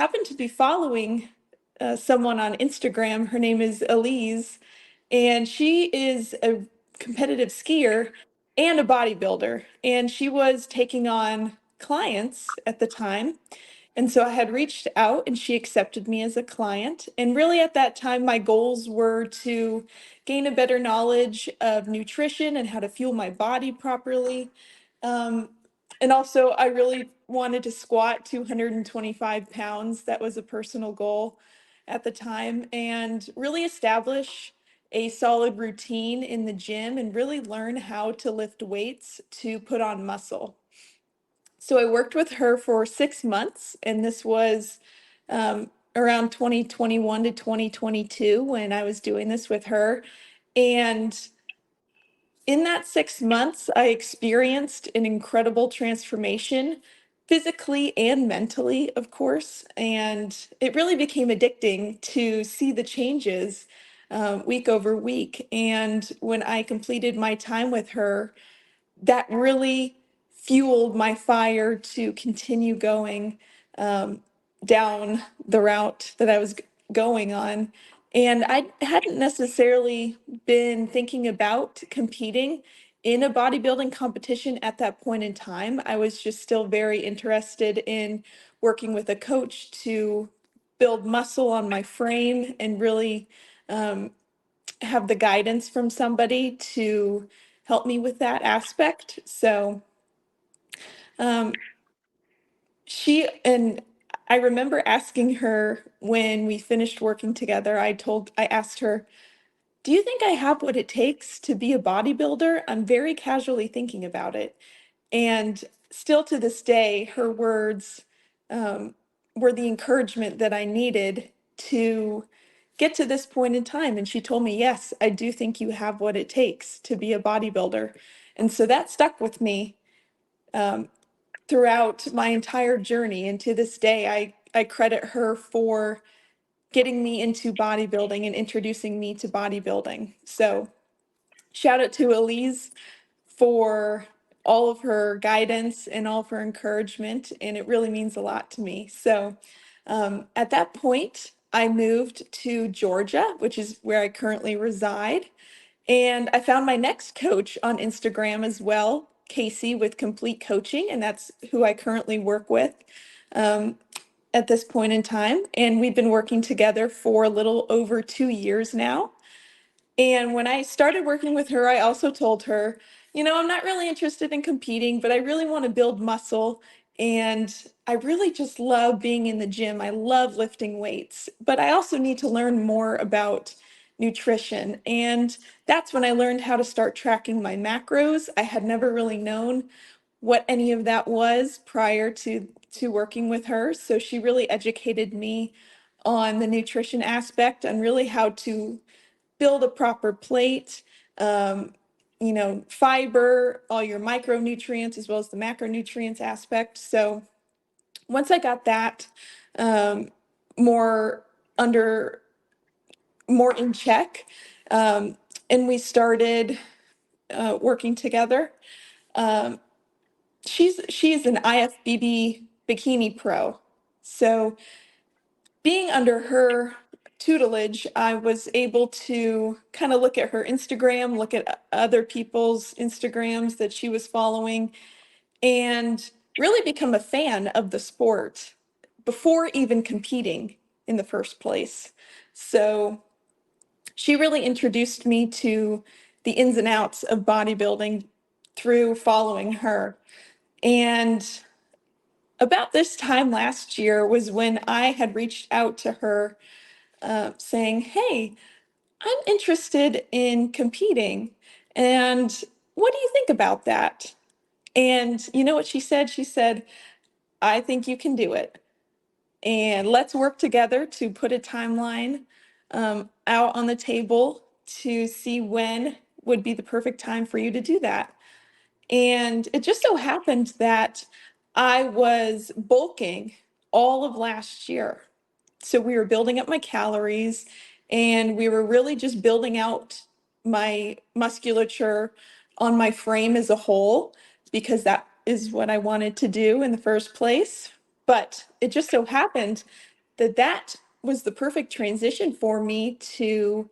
happened to be following someone on Instagram. Her name is Elise, and she is a competitive skier and a bodybuilder. And she was taking on clients at the time. And so I had reached out and she accepted me as a client. And really at that time, my goals were to gain a better knowledge of nutrition and how to fuel my body properly. Um, and also, I really wanted to squat 225 pounds. That was a personal goal at the time, and really establish a solid routine in the gym and really learn how to lift weights to put on muscle. So I worked with her for 6 months, and this was around 2021 to 2022 when I was doing this with her. And in that 6 months, I experienced an incredible transformation, physically and mentally, of course. And it really became addicting to see the changes week over week. And when I completed my time with her, that really fueled my fire to continue going um, down the route that I was going on. And I hadn't necessarily been thinking about competing in a bodybuilding competition at that point in time. I was just still very interested in working with a coach to build muscle on my frame and really um, have the guidance from somebody to help me with that aspect. So um, and I remember asking her when we finished working together, I asked her, do you think I have what it takes to be a bodybuilder? I'm very casually thinking about it. And still to this day, her words um, were the encouragement that I needed to get to this point in time. And she told me, yes, I do think you have what it takes to be a bodybuilder. And so that stuck with me um, throughout my entire journey. And to this day, I credit her for getting me into bodybuilding and introducing me to bodybuilding. So shout out to Elise for all of her guidance and all of her encouragement, and it really means a lot to me. So at that point, I moved to Georgia, which is where I currently reside. And I found my next coach on Instagram as well, Casey with Complete Coaching, and that's who I currently work with um, at this point in time. And we've been working together for a little over 2 years now. And when I started working with her, I also told her, I'm not really interested in competing, but I really want to build muscle. And I really just love being in the gym. I love lifting weights, but I also need to learn more about nutrition. And that's when I learned how to start tracking my macros. I had never really known what any of that was prior to working with her. So she really educated me on the nutrition aspect and really how to build a proper plate, um, fiber, all your micronutrients as well as the macronutrients aspect. So once I got that um, more under more in check, and we started working together. Um, she's an IFBB bikini pro, so being under her tutelage, I was able to kind of look at her Instagram, look at other people's Instagrams that she was following, and really become a fan of the sport before even competing in the first place. So she really introduced me to the ins and outs of bodybuilding through following her. And about this time last year was when I had reached out to her saying, hey, I'm interested in competing. And what do you think about that? And you know what she said? She said, I think you can do it. And let's work together to put a timeline out on the table to see when would be the perfect time for you to do that. And it just so happened that I was bulking all of last year. So we were building up my calories and we were really just building out my musculature on my frame as a whole because that is what I wanted to do in the first place. But it just so happened that was the perfect transition for me to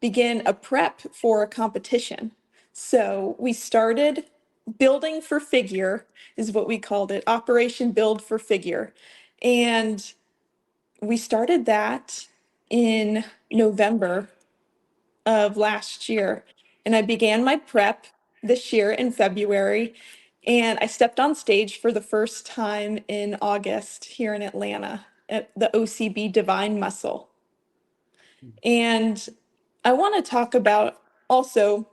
begin a prep for a competition. So we started building for figure, is what we called it, Operation Build for Figure. And we started that in November of last year. And I began my prep this year in February. And I stepped on stage for the first time in August here in Atlanta at the OCB Divine Muscle. And I want to talk about also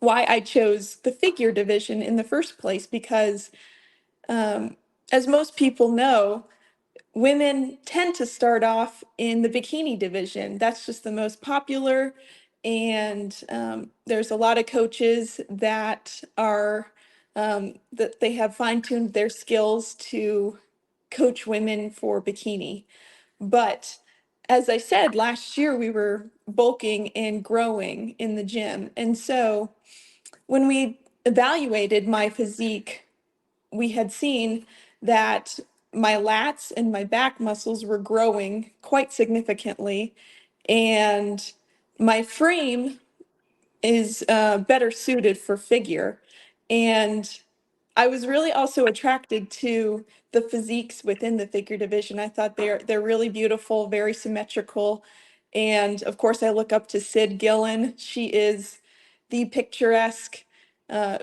why I chose the figure division in the first place, because as most people know, women tend to start off in the bikini division. That's just the most popular. And there's a lot of coaches that are, that they have fine-tuned their skills to coach women for bikini. But as I said, last year we were bulking and growing in the gym. And so when we evaluated my physique, we had seen that my lats and my back muscles were growing quite significantly, and my frame is better suited for figure. And I was really also attracted to the physiques within the figure division. I thought they're really beautiful, very symmetrical. And of course, I look up to Sid Gillen. She is the picturesque,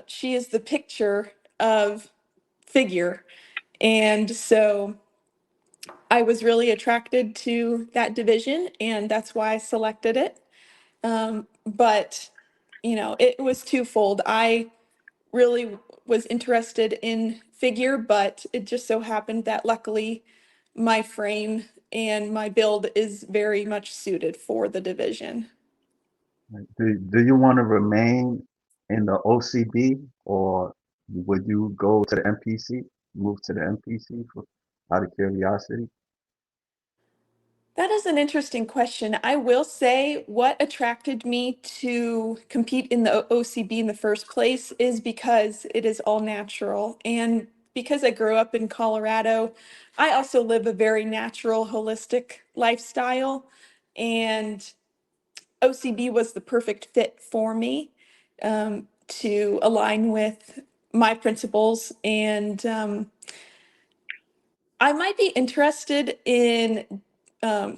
she is the picture of figure. And so I was really attracted to that division, and that's why I selected it. But, it was twofold. I really was interested in figure, but it just so happened that luckily my frame and my build is very much suited for the division. Like, do you want to remain in the OCB, or would you go to the NPC, move to the NPC for out of curiosity? That is an interesting question. I will say what attracted me to compete in the OCB in the first place is because it is all natural. And because I grew up in Colorado, I also live a very natural, holistic lifestyle. And OCB was the perfect fit for me to align with my principles. And I might be interested in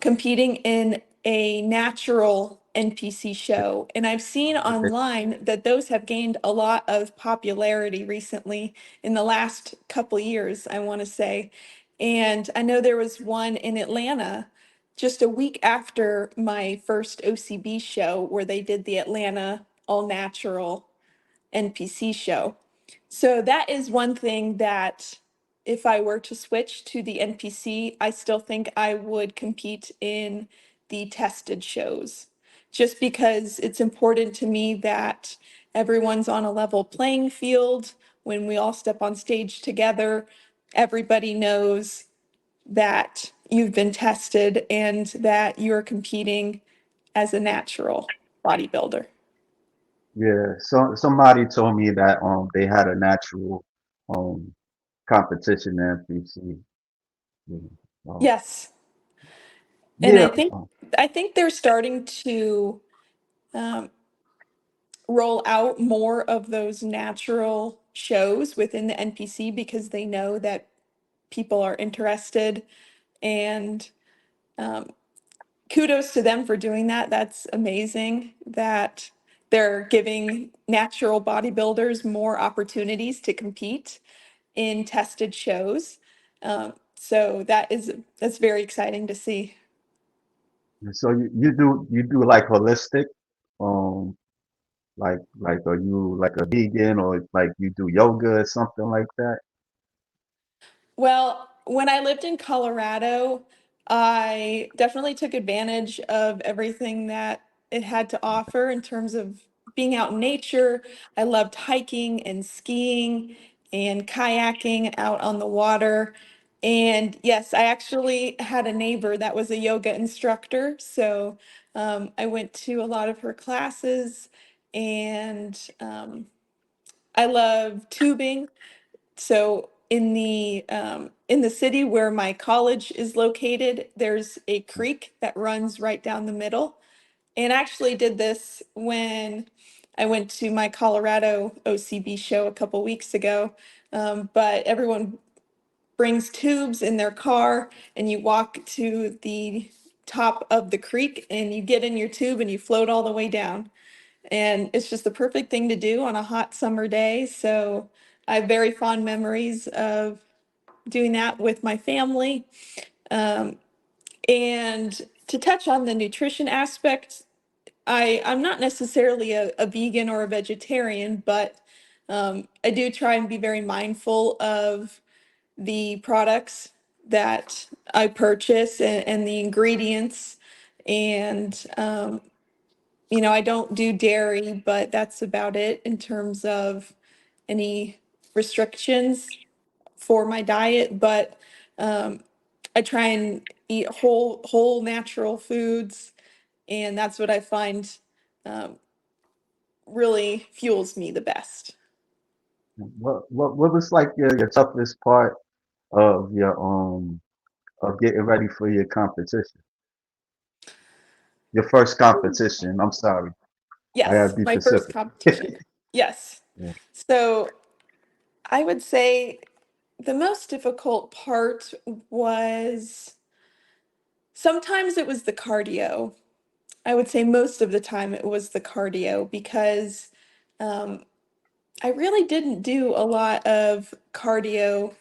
competing in a natural NPC show. And I've seen Okay. online that those have gained a lot of popularity recently in the last couple years, I want to say. And I know there was one in Atlanta just a week after my first OCB show where they did the Atlanta all natural NPC show. So that is one thing that if I were to switch to the NPC, I still think I would compete in the tested shows, just because it's important to me that everyone's on a level playing field. When we all step on stage together, everybody knows that you've been tested and that you're competing as a natural bodybuilder. Yeah, so somebody told me that they had a natural um competition in NPC. Yeah. Um, Yes, and yeah, I think they're starting to um, roll out more of those natural shows within the NPC because they know that people are interested. And um, kudos to them for doing that. That's amazing that they're giving natural bodybuilders more opportunities to compete in tested shows. So that's very exciting to see. so you do like holistic, um, like are you like a vegan, or like you do yoga or something like that? Well, when I lived in Colorado, I definitely took advantage of everything that it had to offer in terms of being out in nature. I loved hiking and skiing and kayaking out on the water. And yes, I actually had a neighbor that was a yoga instructor. So I went to a lot of her classes, and I love tubing. So in the city where my college is located, there's a creek that runs right down the middle. And I actually did this when I went to my Colorado OCB show a couple weeks ago. But everyone brings tubes in their car, and you walk to the top of the creek and you get in your tube and you float all the way down. And it's just the perfect thing to do on a hot summer day. So I have very fond memories of doing that with my family. Um, and to touch on the nutrition aspect, I'm not necessarily a vegan or a vegetarian, but I do try and be very mindful of the products that I purchase and the ingredients. And, I don't do dairy, but that's about it in terms of any restrictions for my diet. But I try and eat whole natural foods, and that's what I find um, really fuels me the best. What was like your toughest part of your of getting ready for your competition? Your first competition. I'm sorry. I gotta Yes, be my first specific. competition. Yes. Yeah. So I would say the most difficult part was sometimes it was the cardio. I would say most of the time it was the cardio because um, I really didn't do a lot of cardio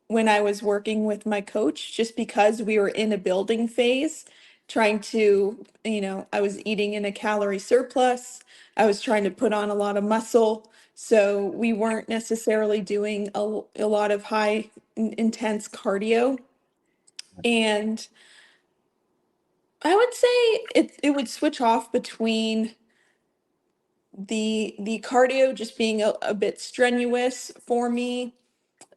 when I was working with my coach, just because we were in a building phase, trying to, I was eating in a calorie surplus. I was trying to put on a lot of muscle. So we weren't necessarily doing a lot of intense cardio. And I would say it would switch off between the cardio just being a bit strenuous for me,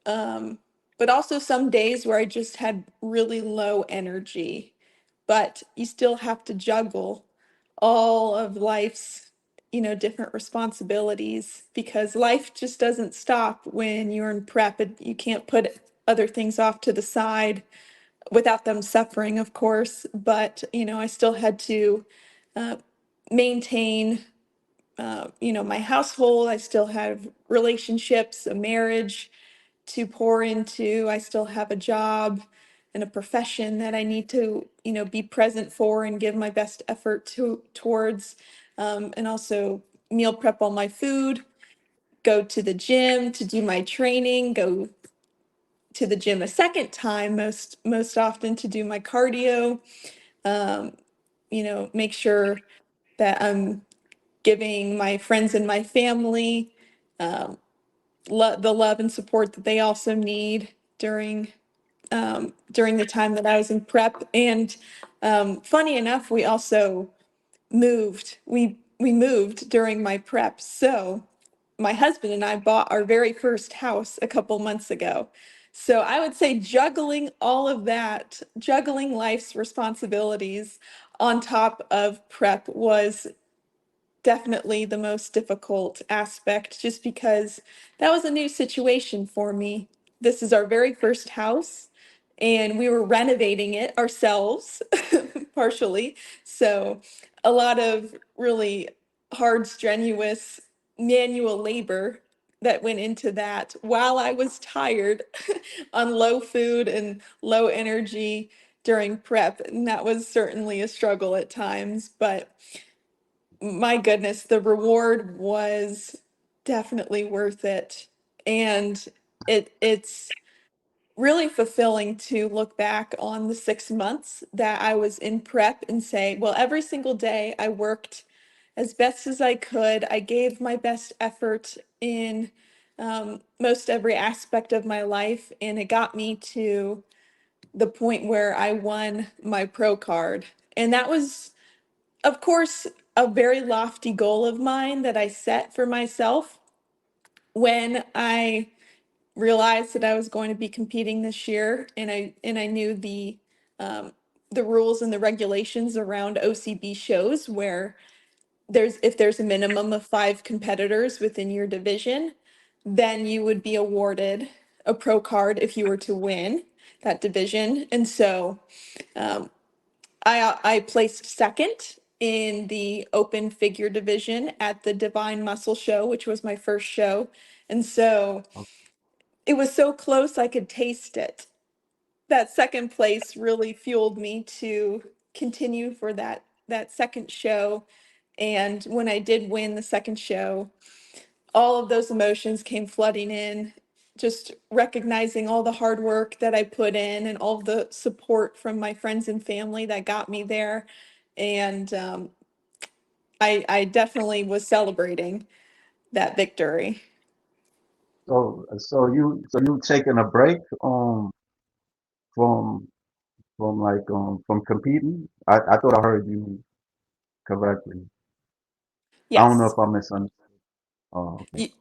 but also some days where I just had really low energy. But you still have to juggle all of life's, different responsibilities, because life just doesn't stop when you're in prep. You can't put other things off to the side without them suffering, of course. But, I still had to uh, maintain my household. I still have relationships, a marriage to pour into. I still have a job and a profession that I need to, be present for and give my best effort towards. And also meal prep all my food, go to the gym to do my training, go to the gym a second time, most often to do my cardio. Um, make sure that I'm giving my friends and my family um, the love and support that they also need during the time that I was in prep. And funny enough, we also moved. We moved during my prep. So my husband and I bought our very first house a couple months ago. So I would say juggling all of that, juggling life's responsibilities on top of prep was definitely the most difficult aspect, just because that was a new situation for me. This is our very first house, and we were renovating it ourselves, partially. So, a lot of really hard, strenuous manual labor that went into that while I was tired on low food and low energy during prep. And that was certainly a struggle at times, but my goodness, the reward was definitely worth it. And it's really fulfilling to look back on the 6 months that I was in prep and say, well, every single day I worked as best as I could. I gave my best effort in most every aspect of my life, and it got me to the point where I won my pro card. And that was, of course, a very lofty goal of mine that I set for myself when I realized that I was going to be competing this year, and I knew the rules and the regulations around OCB shows, where if there's a minimum of 5 competitors within your division, then you would be awarded a pro card if you were to win that division. And so um, I placed second in the open figure division at the Divine Muscle Show, which was my first show. And so Oh, it was so close I could taste it. That second place really fueled me to continue for that second show. And when I did win the second show, all of those emotions came flooding in, just recognizing all the hard work that I put in and all the support from my friends and family that got me there. And I definitely was celebrating that victory. so you taking a break from from competing? I thought I heard you correctly. I don't know Yes. if I misunderstood. Oh, okay. Y-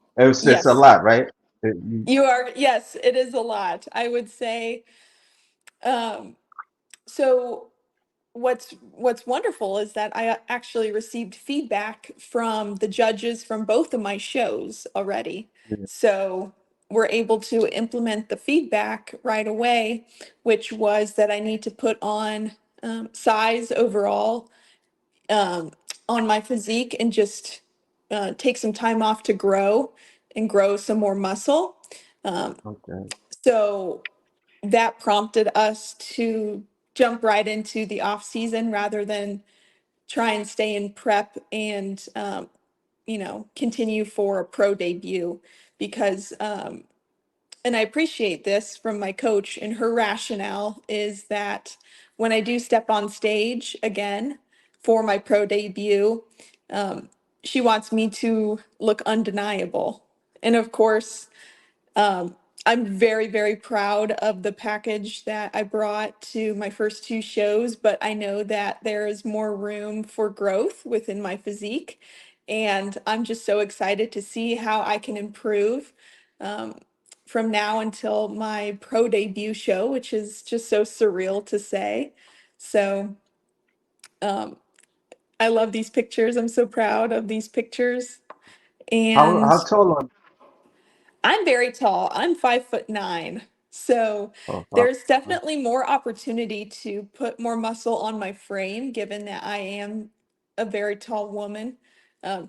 It's a yes. lot, right? You, You are, yes, it is a lot. I would say, um, so what's wonderful is that I actually received feedback from the judges from both of my shows already. yeah, So we're able to implement the feedback right away, which was that I need to put on size overall um, on my physique and just take some time off to grow and grow some more muscle. Um, okay, so that prompted us to jump right into the off season rather than try and stay in prep and continue for a pro debut because and I appreciate this from my coach, and her rationale is that when I do step on stage again for my pro debut, um, she wants me to look undeniable. And of course, um, I'm very, very proud of the package that I brought to my first two shows, but I know that there is more room for growth within my physique. And I'm just so excited to see how I can improve um, from now until my pro debut show, which is just so surreal to say. So um, I love these pictures. I'm so proud of these pictures. how And tall are you? I'm very tall. I'm 5'9". So Oh, wow. there's definitely more opportunity to put more muscle on my frame, given that I am a very tall woman,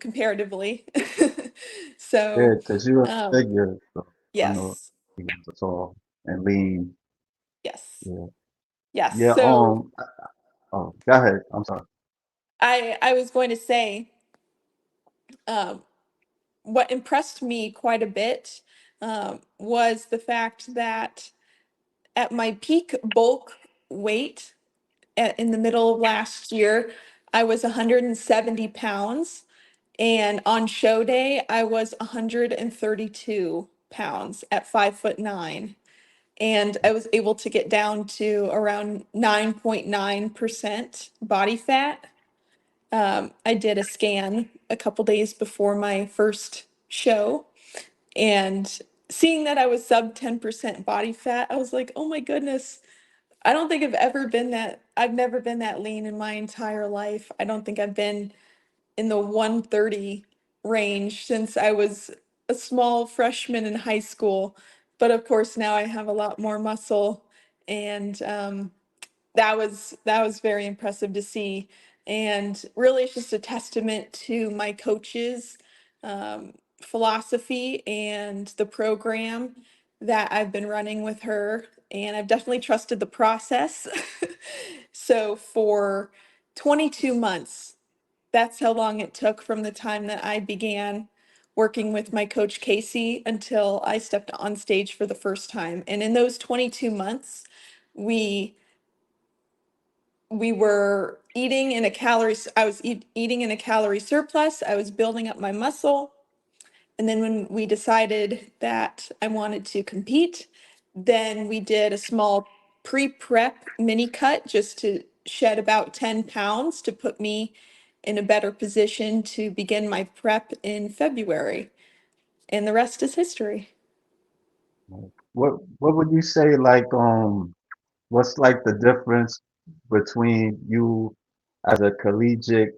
comparatively. Yeah, So, because you're a um, figure, so I know yes, you're tall and lean. yes, Yeah, yes. yeah. So Oh, go ahead. I'm sorry. I was going to say, um, what impressed me quite a bit, was the fact that at my peak bulk weight in the middle of last year, I was 170 pounds. And on show day, I was 132 pounds at 5'9". And I was able to get down to around 9.9% body fat. I did a scan a couple days before my first show, and seeing that I was sub 10% body fat, I was like, oh my goodness, I don't think I've never been that lean in my entire life. I don't think I've been in the 130 range since I was a small freshman in high school. But of course, now I have a lot more muscle, and that was very impressive to see. And really, it's just a testament to my coach's philosophy and the program that I've been running with her. And I've definitely trusted the process. So for 22 months, that's how long it took from the time that I began working with my coach Casey until I stepped on stage for the first time. And in those 22 months, we we were eating in a I was eating in a calorie surplus. I was building up my muscle. And then when we decided that I wanted to compete, then we did a small pre-prep mini cut just to shed about 10 pounds to put me in a better position to begin my prep in February. And the rest is history. What would you say what's like the difference between you as a collegiate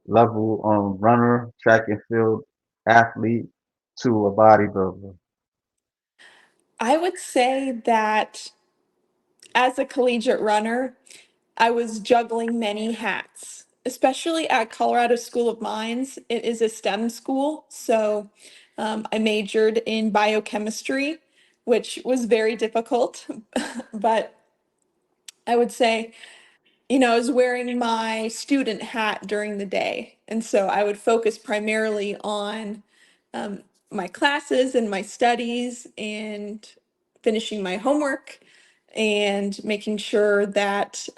level runner, track and field athlete to a bodybuilder? I would say that as a collegiate runner, I was juggling many hats, especially at Colorado School of Mines. It is a STEM school, so I majored in biochemistry, which was very difficult. But I would say, I was wearing my student hat during the day. And so I would focus primarily on um, my classes and my studies and finishing my homework and making sure that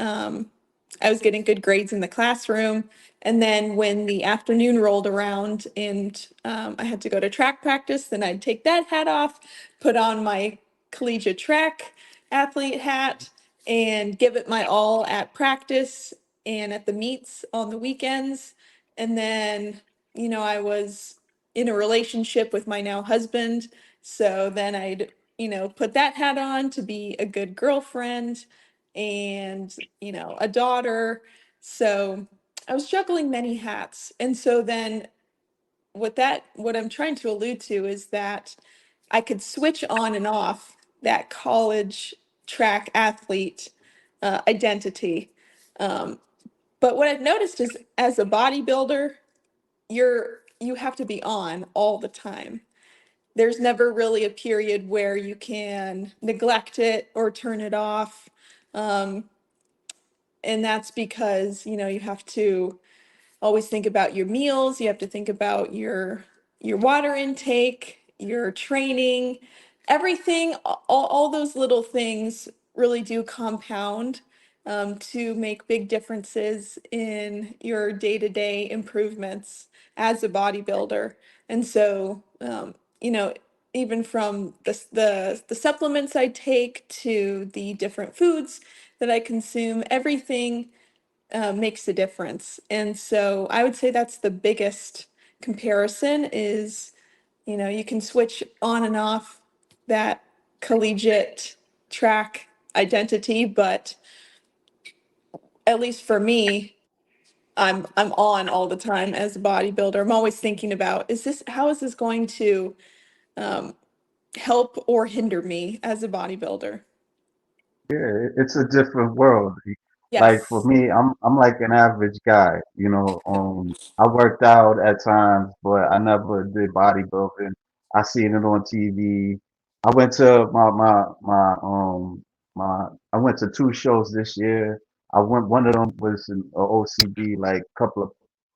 I was getting good grades in the classroom. And then when the afternoon rolled around and I had to go to track practice, then I'd take that hat off, put on my collegiate track athlete hat, and give it my all at practice and at the meets on the weekends. And then, I was in a relationship with my now husband. So then I'd, put that hat on to be a good girlfriend and, a daughter. So I was juggling many hats. And so then what I'm trying to allude to is that I could switch on and off that college track athlete identity. Um, but what I've noticed is as a bodybuilder, you have to be on all the time. There's never really a period where you can neglect it or turn it off. Um, and that's because, you have to always think about your meals, you have to think about your water intake, your training, everything, all those little things really do compound to make big differences in your day-to-day improvements as a bodybuilder. And so, even from the supplements I take to the different foods that I consume, everything makes a difference. And so I would say that's the biggest comparison is, you can switch on and off that collegiate track identity, but at least for me, I'm on all the time as a bodybuilder. I'm always thinking about, how is this going to um, help or hinder me as a bodybuilder? Yeah, it's a different world. Like for Yes. me, I'm like an average guy, you know. I worked out at times, but I never did bodybuilding. I seen it on TV. I went to my I went to two shows this year. I went one of them was in OCB like couple of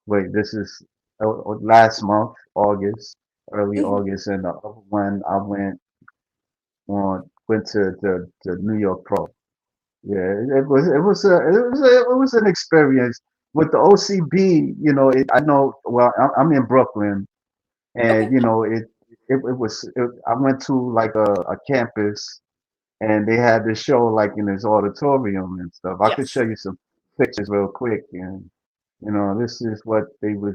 wait, this is last month, August, early Mhm. August, and the other one I went to the New York Pro. Yeah, it was an experience with the OCB. You know, I know. Well, I'm in Brooklyn, Okay. and you know, I went to like a campus, and they had this show like in this auditorium and stuff. I could show Yes. you some pictures real quick, and you know, this is what they was.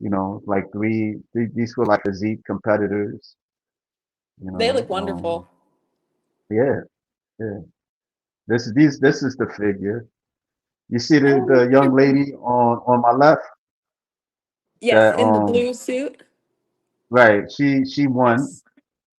You know, like these were like physique competitors. You They know, look wonderful. yeah, yeah. This is the figure. You see Oh, the young beautiful. lady on my left Yes, that in the blue suit. right, she won. Yes.